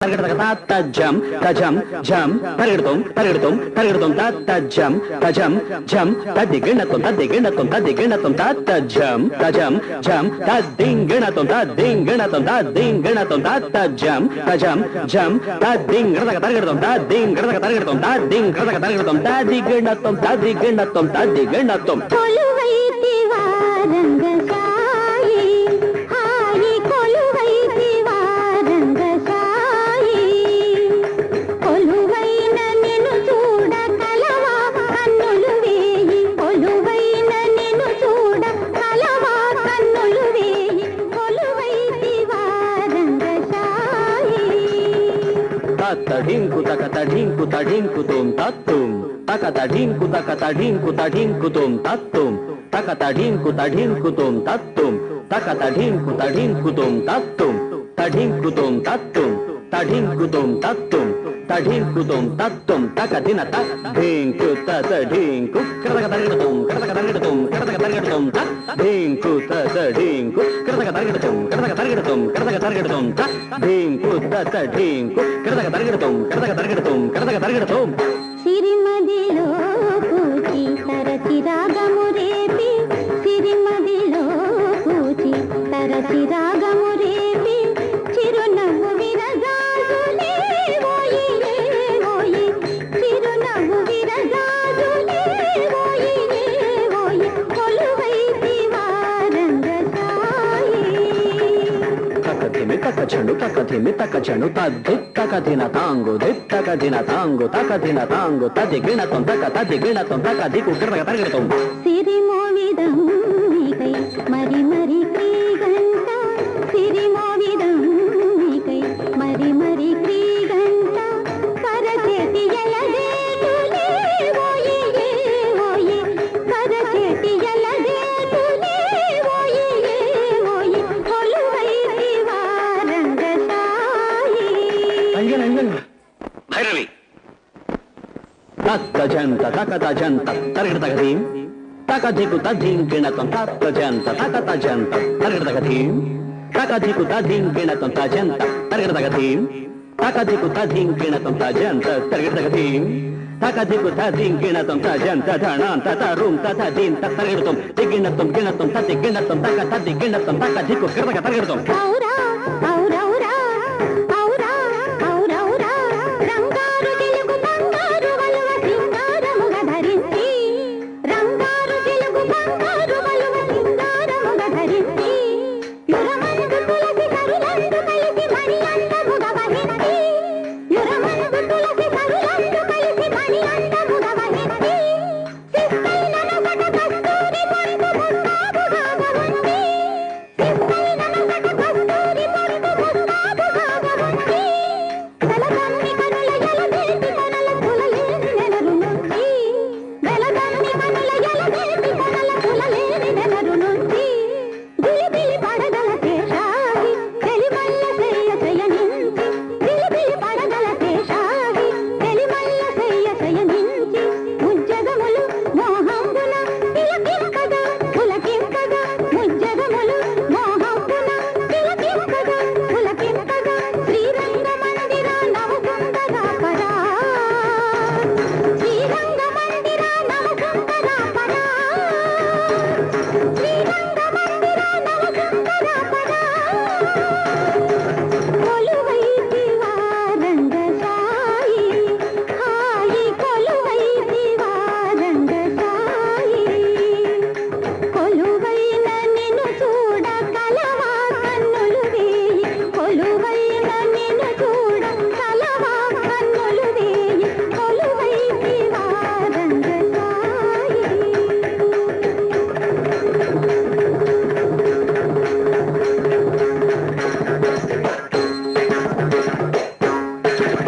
తజం తజం జం పరిగెడుతాం పరిగెడుతాం పరిగెడుతాం తజం తజం జం తదిగిణతం తదిగిణతం తదిగిణతం తజం తజం జం తదింగిణతం తదింగిణతం తదింగిణతం తజం తజం జం తదింగిణతక పరిగెడుతాం తదింగిణతక పరిగెడుతాం తదింగిణతక పరిగెడుతాం తదిగిణతం తదిగిణతం తదిగిణతం తడింకు తక తడింకు తడింకు తుం తత్తుం తక తడింకు తక తడింకు తడింకు తుం తత్తుం తక తడింకు తడింకు తుం తత్తుం తక తడింకు తడింకు తుం తత్తుం తడింకు తుం తత్తుం తడింకు తుం తత్తుం తడింకు తుం తత్తుం తక దిన తడింకు తడింకు కరదక తరిగడుతుం కరదక తరిగడుతుం కరదక తరిగడుతుం తడింకు తడింకు కరదక తరిగడుతుం కరదక తరిగడుతుం కరదక తరిగడుతుం తడింకు తడింకు కరదక తరిగడుతుం కరదక తరిగడుతుం కరదక తరిగడుతుం సిరిమదిలో పూచి తరచి రాగము రేపి సిరిమదిలో పూచి తరచి రాగము రేపి చిరునవ్వు విరజాజులే ఓయి ఓయి చిరునవ్వు విరజాజులే ఓయి ఓయి కొలువైతి వారంగసాయి తకధిమి తకచండు తకధిమి తకచండు తదిత్తకధిన తాంగు దిత్తకధిన తాంగు తకధిన తాంగు తదిగిణతం తక తదిగిణతం తక దిక్కు కిరదక తరిగడుతాం సిరిమోవిదం నీకై మరి మరి క్రీగంట సిరిమోవిదం నీకై మరి మరి క్రీగంట కరచేతి ఎలదేటులే ఓయి ఓయి కరచేతి ఎలదేటులే ఓయి ఓయి కొలువైతి వారంగసాయి భైరవి తజంత తక తజంత తరిగడతగదీం తకధికు తధింకిణతం తజంత తక తజంత తరిగడతగదీం తకధికు తధింకిణతం తజంత తరిగడతగదీం తకధికు తధింకిణతం తజంత తరిగడతగదీం తకధికు తధింకిణతం తజంత ధణాంత తరుం తథదీం తరిగడతం దిగిణతం గిణతం తదిగిణతం తక తదిగిణతం తకధికు కిరదక తరిగడతం